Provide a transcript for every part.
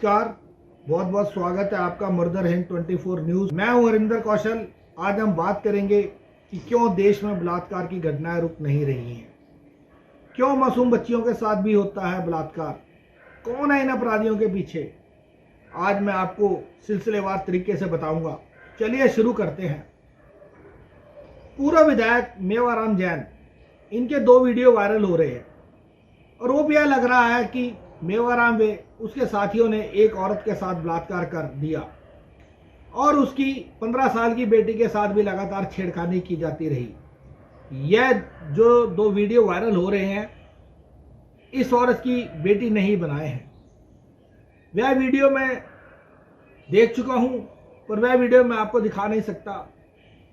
नमस्कार, बहुत बहुत स्वागत है आपका मर्डर हिंद 24 न्यूज। मैं हूं हरिंदर कौशल। आज हम बात करेंगे कि क्यों देश में बलात्कार की घटनाएं रुक नहीं रही हैं, क्यों मासूम बच्चियों के साथ भी होता है बलात्कार, कौन है इन अपराधियों के पीछे। आज मैं आपको सिलसिलेवार तरीके से बताऊंगा। चलिए शुरू करते हैं। पूर्व विधायक मेवाराम जैन, इनके 2 वीडियो वायरल हो रहे हैं। आरोप यह लग रहा है कि मेवाराम व उसके साथियों ने एक औरत के साथ बलात्कार कर दिया और उसकी 15 साल की बेटी के साथ भी लगातार छेड़खानी की जाती रही। यह जो 2 वीडियो वायरल हो रहे हैं, इस औरत की बेटी ने ही बनाए हैं। वह वीडियो मैं देख चुका हूं, पर वह वीडियो मैं आपको दिखा नहीं सकता।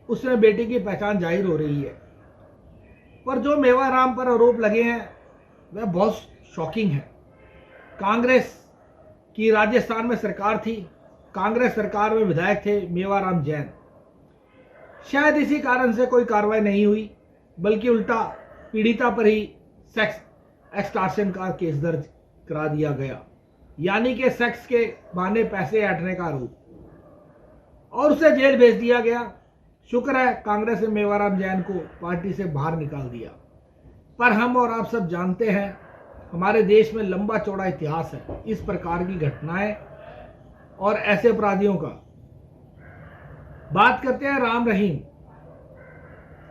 उसमें बेटी की पहचान जाहिर हो रही है, पर जो मेवाराम पर आरोप लगे हैं वह बहुत शॉकिंग है। कांग्रेस की राजस्थान में सरकार थी, कांग्रेस सरकार में विधायक थे मेवाराम जैन। शायद इसी कारण से कोई कार्रवाई नहीं हुई, बल्कि उल्टा पीड़िता पर ही सेक्स एक्सटॉर्शन का केस दर्ज करा दिया गया, यानी कि सेक्स के बहाने पैसे ऐंठने का आरोप, और उसे जेल भेज दिया गया। शुक्र है कांग्रेस ने मेवाराम जैन को पार्टी से बाहर निकाल दिया। पर हम और आप सब जानते हैं, हमारे देश में लंबा चौड़ा इतिहास है इस प्रकार की घटनाएं और ऐसे अपराधियों का। बात करते हैं राम रहीम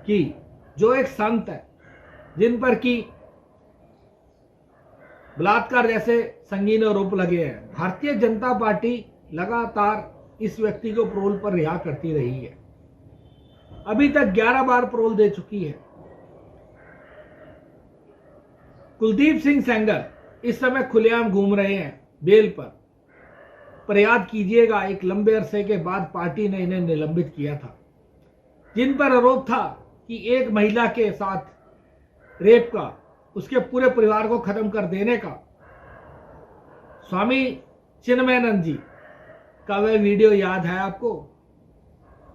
की, जो एक संत है, जिन पर की बलात्कार जैसे संगीन आरोप लगे हैं। भारतीय जनता पार्टी लगातार इस व्यक्ति को पैरोल पर रिहा करती रही है। अभी तक 11 बार पैरोल दे चुकी है। कुलदीप सिंह सेंगर इस समय खुलेआम घूम रहे हैं बेल पर याद कीजिएगा, एक लंबे अरसे के बाद पार्टी ने इन्हें निलंबित किया था, जिन पर आरोप था कि एक महिला के साथ रेप का, उसके पूरे परिवार को खत्म कर देने का। स्वामी चिन्मयानंद जी का वह वीडियो याद है आपको?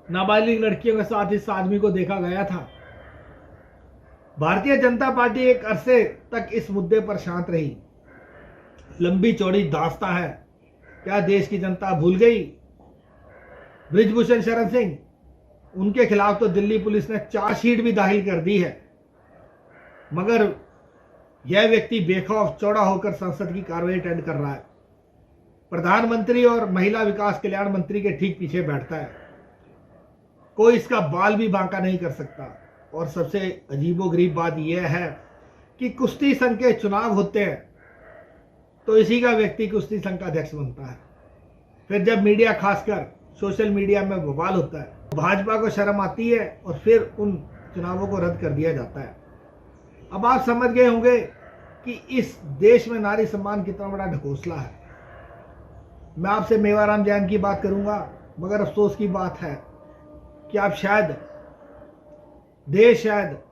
नाबालिग लड़कियों के साथ इस आदमी को देखा गया था। भारतीय जनता पार्टी एक अरसे तक इस मुद्दे पर शांत रही। लंबी चौड़ी दास्तां है, क्या देश की जनता भूल गई? बृजभूषण शरण सिंह, उनके खिलाफ तो दिल्ली पुलिस ने चार्जशीट भी दाखिल कर दी है, मगर यह व्यक्ति बेखौफ चौड़ा होकर संसद की कार्रवाई अटेंड कर रहा है। प्रधानमंत्री और महिला विकास कल्याण मंत्री के ठीक पीछे बैठता है। कोई इसका बाल भी बांका नहीं कर सकता। और सबसे अजीबोगरीब बात यह है कि कुश्ती संघ के चुनाव होते हैं तो इसी का व्यक्ति कुश्ती संघ का अध्यक्ष बनता है। फिर जब मीडिया, खासकर सोशल मीडिया में बवाल होता है, भाजपा को शर्म आती है और फिर उन चुनावों को रद्द कर दिया जाता है। अब आप समझ गए होंगे कि इस देश में नारी सम्मान कितना बड़ा ढकोसला है। मैं आपसे मेवाराम जैन की बात करूंगा, मगर अफसोस की बात है कि आप शायद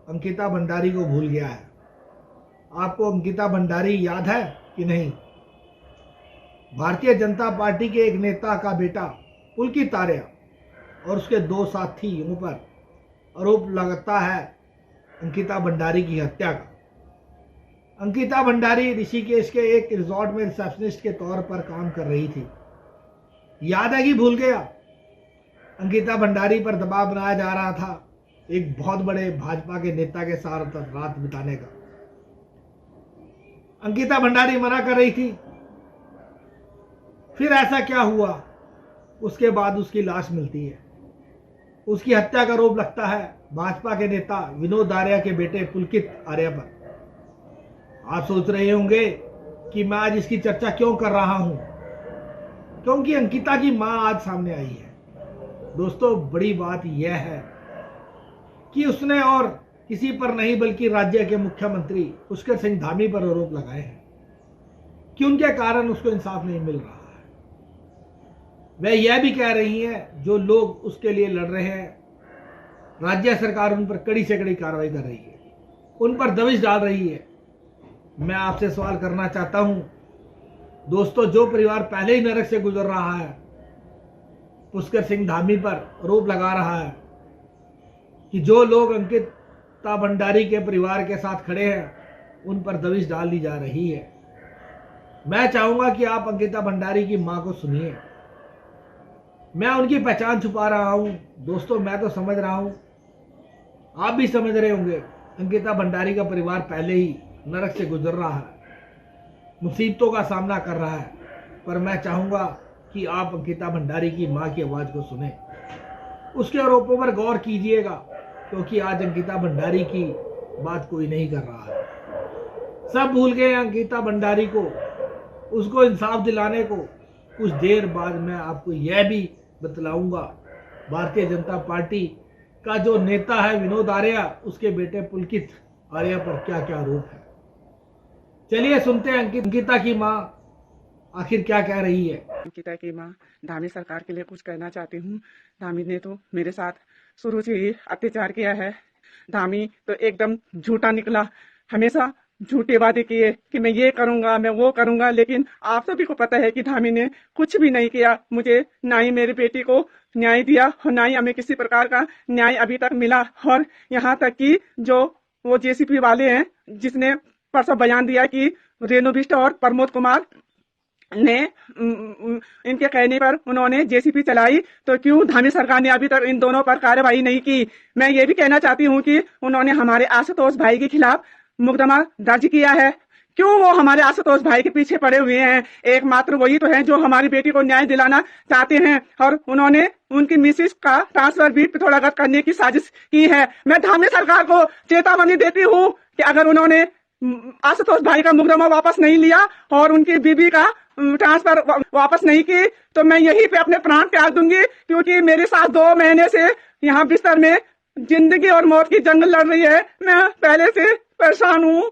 अंकिता भंडारी को भूल गया है। आपको अंकिता भंडारी याद है कि नहीं? भारतीय जनता पार्टी के एक नेता का बेटा पुलकित आर्या और उसके 2 साथियों पर आरोप लगता है अंकिता भंडारी की हत्या का। अंकिता भंडारी ऋषिकेश के एक रिजॉर्ट में रिसेप्शनिस्ट के तौर पर काम कर रही थी। याद है कि भूल गया? अंकिता भंडारी पर दबाव बनाया जा रहा था एक बहुत बड़े भाजपा के नेता के साथ रात बिताने का। अंकिता भंडारी मना कर रही थी। फिर ऐसा क्या हुआ? उसके बाद उसकी लाश मिलती है। उसकी हत्या का आरोप लगता है भाजपा के नेता विनोद आर्या के बेटे पुलकित आर्या पर। आप सोच रहे होंगे कि मैं आज इसकी चर्चा क्यों कर रहा हूं? क्योंकि अंकिता की मां आज सामने आई है। दोस्तों, बड़ी बात यह है कि उसने और किसी पर नहीं, बल्कि राज्य के मुख्यमंत्री पुष्कर सिंह धामी पर आरोप लगाए हैं कि उनके कारण उसको इंसाफ नहीं मिल रहा है। वह यह भी कह रही है, जो लोग उसके लिए लड़ रहे हैं, राज्य सरकार उन पर कड़ी से कड़ी कार्रवाई कर रही है, उन पर दबिश डाल रही है। मैं आपसे सवाल करना चाहता हूं दोस्तों, जो परिवार पहले ही नरक से गुजर रहा है, पुष्कर सिंह धामी पर आरोप लगा रहा है कि जो लोग अंकिता भंडारी के परिवार के साथ खड़े हैं, उन पर दबिश डाल दी जा रही है। मैं चाहूंगा कि आप अंकिता भंडारी की मां को सुनिए। मैं उनकी पहचान छुपा रहा हूं दोस्तों, मैं तो समझ रहा हूं, आप भी समझ रहे होंगे। अंकिता भंडारी का परिवार पहले ही नरक से गुजर रहा है, मुसीबतों का सामना कर रहा है, पर मैं चाहूंगा कि आप अंकिता भंडारी की मां की आवाज को सुने, उसके आरोपों पर गौर कीजिएगा, क्योंकि आज अंकिता भंडारी की बात कोई नहीं कर रहा है। सब भूल गए अंकिता भंडारी को, उसको इंसाफ दिलाने को। कुछ देर बाद मैं आपको यह भी बतलाऊंगा भारतीय जनता पार्टी का जो नेता है विनोद आर्या, उसके बेटे पुलकित आर्या पर क्या क्या आरोप है। चलिए सुनते हैं अंकिता की मां आखिर क्या कह रही है। अंकिता की मां धामी सरकार के लिए कुछ कहना चाहती हूँ। धामी ने तो मेरे साथ शुरू से ही अत्याचार किया है। धामी तो एकदम झूठा निकला, हमेशा झूठे वादे किए कि मैं ये करूंगा, मैं वो करूंगा, लेकिन आप सभी को पता है कि धामी ने कुछ भी नहीं किया। मुझे ना ही मेरी बेटी को न्याय दिया और ना ही हमें किसी प्रकार का न्याय अभी तक मिला। और यहाँ तक कि जो वो जेसीपी वाले हैं, जिसने परसों बयान दिया कि रेणु बिष्ट और प्रमोद कुमार ने इनके कहने पर उन्होंने जेसीपी चलाई, तो क्यों धामी सरकार ने अभी तक इन दोनों पर कार्रवाई नहीं की। मैं ये भी कहना चाहती हूँ कि उन्होंने हमारे आशुतोष भाई के खिलाफ मुकदमा दर्ज किया है, क्यों वो हमारे आशुतोष भाई के पीछे पड़े हुए हैं। एकमात्र वही तो है जो हमारी बेटी को न्याय दिलाना चाहते हैं, और उन्होंने उनकी मिसिस का ट्रांसफर भी पिथौरागढ़ करने की साजिश की है। मैं धामी सरकार को चेतावनी देती हूँ कि अगर उन्होंने आशुतोष भाई का मुकदमा वापस नहीं लिया और उनकी बीबी का ट्रांसफर वापस नहीं की, तो मैं यहीं पे अपने प्राण त्याग दूंगी, क्योंकि मेरे साथ 2 महीने से यहाँ बिस्तर में जिंदगी और मौत की जंग लड़ रही है। मैं पहले से परेशान हूँ।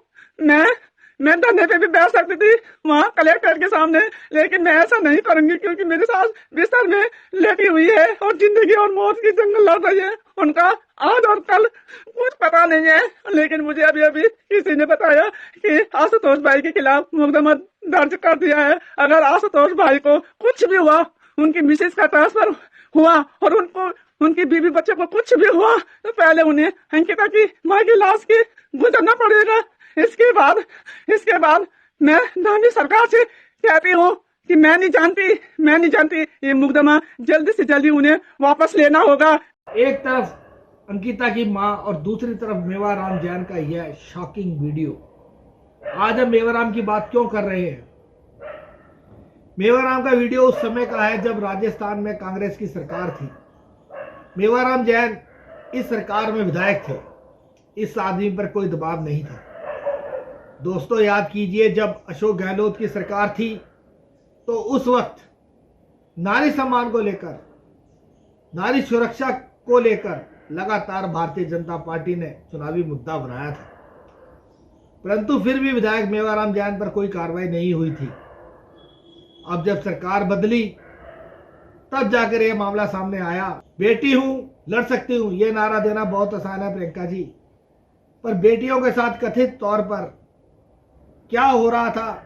मैं धरने पे भी बैठ सकती थी वहाँ कलेक्टर के सामने, लेकिन मैं ऐसा नहीं करूंगी, क्योंकि मेरे सास बिस्तर में लेटी हुई है और जिंदगी और मौत की जंग लड़ रही है। उनका आज और कल कुछ पता नहीं है, लेकिन मुझे अभी अभी किसी ने बताया कि आशुतोष भाई के खिलाफ मुकदमा दर्ज कर दिया है। अगर आशुतोष भाई को कुछ भी हुआ, उनकी मिसेज का ट्रांसफर हुआ और उनको उनकी बीवी बच्चे को कुछ भी हुआ, तो पहले उन्हें अंकिता की माँ की लाश की गुजरना पड़ेगा। इसके बाद मैं धामी सरकार से कहती हूँ कि मैं नहीं जानती ये मुकदमा जल्दी से जल्दी उन्हें वापस लेना होगा। एक तरफ अंकिता की मां और दूसरी तरफ मेवाराम जैन का यह शॉकिंग वीडियो। आज हम मेवाराम की बात क्यों कर रहे हैं? मेवाराम का वीडियो उस समय का है जब राजस्थान में कांग्रेस की सरकार थी। मेवाराम जैन इस सरकार में विधायक थे। इस आदमी पर कोई दबाव नहीं था। दोस्तों याद कीजिए, जब अशोक गहलोत की सरकार थी तो उस वक्त नारी सम्मान को लेकर, नारी सुरक्षा को लेकर लगातार भारतीय जनता पार्टी ने चुनावी मुद्दा बनाया था, परंतु फिर भी विधायक मेवाराम जैन पर कोई कार्रवाई नहीं हुई थी। अब जब सरकार बदली तब जाकर यह मामला सामने आया। बेटी हूं, लड़ सकती हूं, यह नारा देना बहुत आसान है प्रियंका जी, पर बेटियों के साथ कथित तौर पर क्या हो रहा था,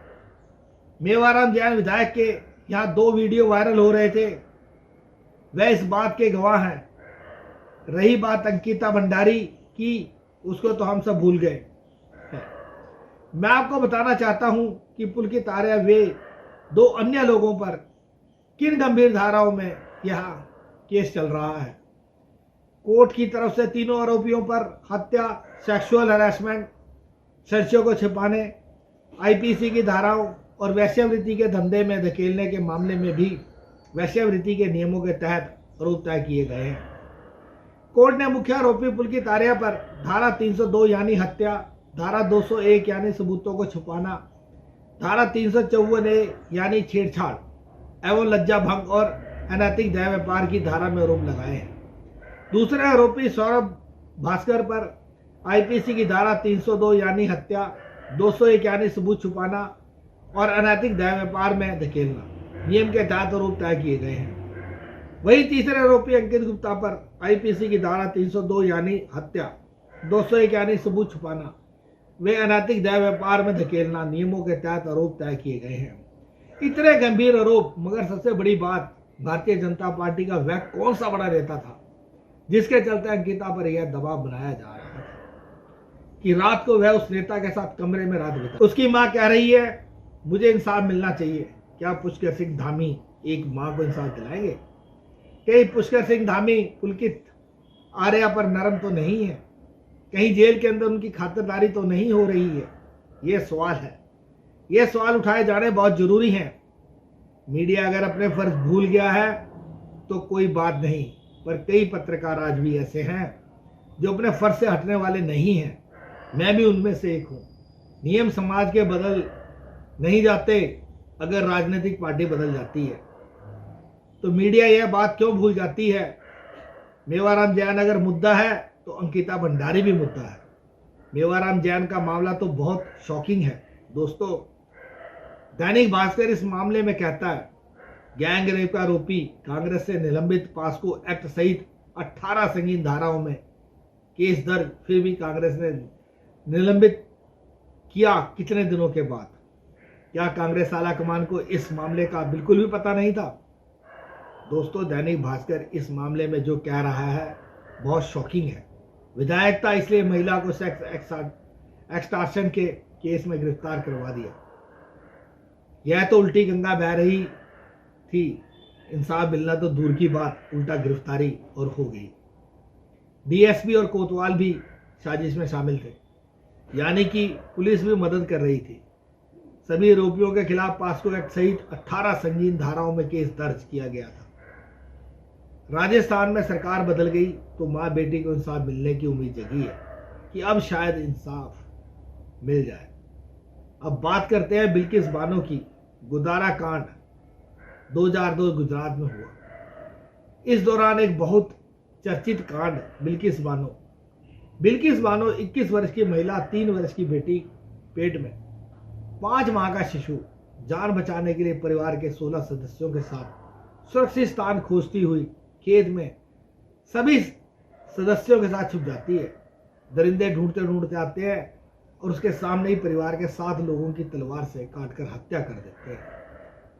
मेवाराम जैन विधायक के यहाँ 2 वीडियो वायरल हो रहे थे, वह इस बात के गवाह हैं। रही बात अंकिता भंडारी की, उसको तो हम सब भूल गए। मैं आपको बताना चाहता हूं कि पुलकित आर्या वे 2 अन्य लोगों पर किन गंभीर धाराओं में यह केस चल रहा है। कोर्ट की तरफ से तीनों आरोपियों पर हत्या, सेक्सुअल हैरेसमेंट, साक्ष्यों को छिपाने, आईपीसी की धाराओं और वेश्यावृत्ति के धंधे में धकेलने के मामले में भी वेश्यावृत्ति के नियमों के तहत आरोप तय किए गए हैं। कोर्ट ने मुख्य आरोपी पुलकित आर्या पर धारा 302 यानी हत्या, धारा 201 यानी सबूतों को छुपाना, धारा 354A यानी छेड़छाड़ एवं लज्जा भंग और अनैतिक दया व्यापार की धारा में आरोप लगाए हैं। दूसरे आरोपी सौरभ भास्कर पर आईपीसी की धारा 302 यानी हत्या, 201 यानी सबूत छुपाना और अनैतिक दया व्यापार में धकेलना नियम के तहत आरोप तय किए गए हैं। वही तीसरे आरोपी अंकित गुप्ता पर आईपीसी की धारा 302 यानी हत्या, 201 यानी सबूत छुपाना वे अनैतिक दया व्यापार में धकेलना नियमों के तहत आरोप तय किए गए हैं। इतने गंभीर आरोप, मगर सबसे बड़ी बात, भारतीय जनता पार्टी का वह कौन सा बड़ा नेता था जिसके चलते अंकिता पर यह दबाव बनाया जा रहा था कि रात को वह उस नेता के साथ कमरे में रात बिता। उसकी मां कह रही है मुझे इंसाफ मिलना चाहिए। क्या पुष्कर सिंह धामी एक मां को इंसाफ दिलाएंगे? कहीं पुष्कर सिंह धामी पुलकित आर्या पर नरम तो नहीं है? कहीं जेल के अंदर उनकी खातिरदारी तो नहीं हो रही है? ये सवाल है। ये सवाल उठाए जाने बहुत जरूरी हैं। मीडिया अगर अपने फर्ज भूल गया है तो कोई बात नहीं, पर कई पत्रकार आज भी ऐसे हैं जो अपने फर्ज से हटने वाले नहीं हैं। मैं भी उनमें से एक हूं। नियम समाज के बदल नहीं जाते अगर राजनीतिक पार्टी बदल जाती है। तो मीडिया यह बात क्यों भूल जाती है? मेवाराम जैन अगर मुद्दा है तो अंकिता भंडारी भी मुद्दा है। मेवाराम जैन का मामला तो बहुत शॉकिंग है दोस्तों। दैनिक भास्कर इस मामले में कहता है, गैंग रेप का आरोपी कांग्रेस से निलंबित, पास्को एक्ट सहित 18 संगीन धाराओं में केस दर्ज, फिर भी कांग्रेस ने निलंबित किया कितने दिनों के बाद? क्या कांग्रेस आला कमान को इस मामले का बिल्कुल भी पता नहीं था? दोस्तों, दैनिक भास्कर इस मामले में जो कह रहा है बहुत शॉकिंग है। विधायक था इसलिए महिला को सेक्स एक्सटॉर्शन के केस में गिरफ्तार करवा दिया। यह तो उल्टी गंगा बह रही थी, इंसाफ मिलना तो दूर की बात, उल्टा गिरफ्तारी और हो गई। डीएसपी और कोतवाल भी साजिश में शामिल थे, यानी कि पुलिस भी मदद कर रही थी। सभी आरोपियों के खिलाफ पास्को एक्ट सहित 18 संगीन धाराओं में केस दर्ज किया गया था। राजस्थान में सरकार बदल गई तो मां बेटी को इंसाफ मिलने की उम्मीद जगी है कि अब शायद इंसाफ मिल जाए। अब बात करते हैं बिल्किस बानो की। गुदारा कांड 2002 गुजरात में हुआ। इस दौरान एक बहुत चर्चित कांड बिल्किस बानो 21 वर्ष की महिला, 3 वर्ष की बेटी, पेट में 5 माह का शिशु, जान बचाने के लिए परिवार के 16 सदस्यों के साथ सुरक्षित स्थान खोजती हुई खेत में सभी सदस्यों के साथ छुप जाती है। दरिंदे ढूंढते ढूंढते आते हैं और उसके सामने ही परिवार के 7 लोगों की तलवार से काटकर हत्या कर देते हैं।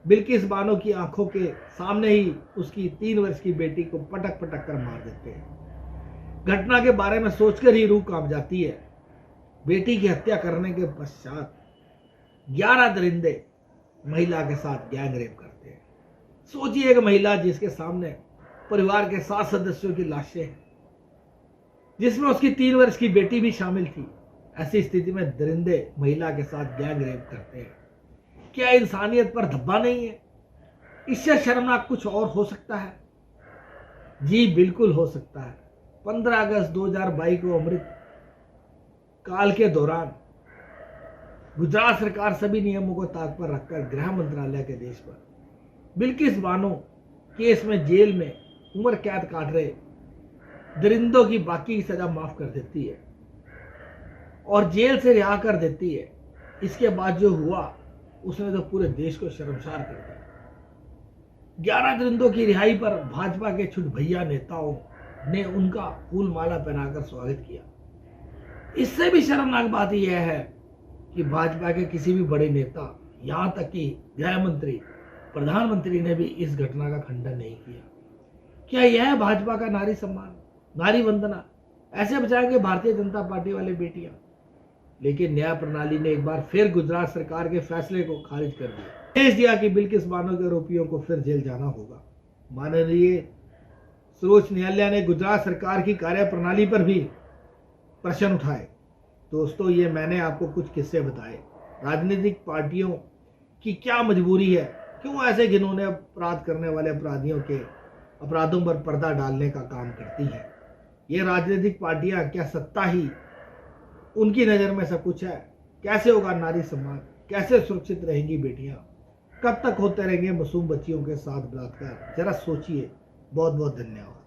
बिल्किस बानो की आंखों के सामने ही उसकी 3 वर्ष की बेटी को पटक पटक कर मार देते हैं। घटना के बारे में सोचकर ही रूह कांप जाती है। बेटी की हत्या करने के पश्चात 11 दरिंदे महिला के साथ गैंग रेप करते हैं। सोचिए, एक महिला जिसके सामने परिवार के 7 सदस्यों की लाशें हैं, जिसमें उसकी 3 वर्ष की बेटी भी शामिल थी। ऐसी स्थिति में दरिंदे महिला के साथ गैंग रेप करते हैं। क्या इंसानियत पर धब्बा नहीं है? इससे शर्मनाक कुछ और हो सकता है? जी बिल्कुल हो सकता है। 15 अगस्त 2022 को अमृत काल के दौरान गुजरात सरकार सभी नियमों को ताक पर रखकर गृह मंत्रालय के आदेश पर बिल्किस बानो केस में जेल में उम्र कैद काट रहे दरिंदों की बाकी की सजा माफ कर देती है और जेल से रिहा कर देती है। इसके बाद जो हुआ उसने तो पूरे देश को शर्मसार कर दिया। 11 दरिंदों की रिहाई पर भाजपा के छुट भैया नेताओं ने उनका फूल माला पहनाकर स्वागत किया। इससे भी शर्मनाक बात यह है कि भाजपा के किसी भी बड़े नेता, यहां तक कि गृह मंत्री, प्रधानमंत्री ने भी इस घटना का खंडन नहीं किया। क्या यह है भाजपा का नारी सम्मान, नारी वंदना? ऐसे बचाएंगे भारतीय जनता पार्टी वाले बेटियां? लेकिन न्याय प्रणाली ने एक बार फिर गुजरात सरकार के फैसले को खारिज कर दिया। आदेश दिया कि बिल्किस बानो के आरोपियों को फिर जेल जाना होगा। माननीय सर्वोच्च न्यायालय ने गुजरात सरकार की कार्यप्रणाली पर भी प्रश्न उठाए। दोस्तों, ये मैंने आपको कुछ किस्से बताए। राजनीतिक पार्टियों की क्या मजबूरी है? क्यों ऐसे घिनौने अपराध करने वाले अपराधियों के अपराधों पर पर्दा डालने का काम करती है? ये राजनीतिक पार्टियां, क्या सत्ता ही उनकी नज़र में सब कुछ है? कैसे होगा नारी सम्मान? कैसे सुरक्षित रहेंगी बेटियां? कब तक होते रहेंगे मासूम बच्चियों के साथ बलात्कार? जरा सोचिए। बहुत बहुत धन्यवाद।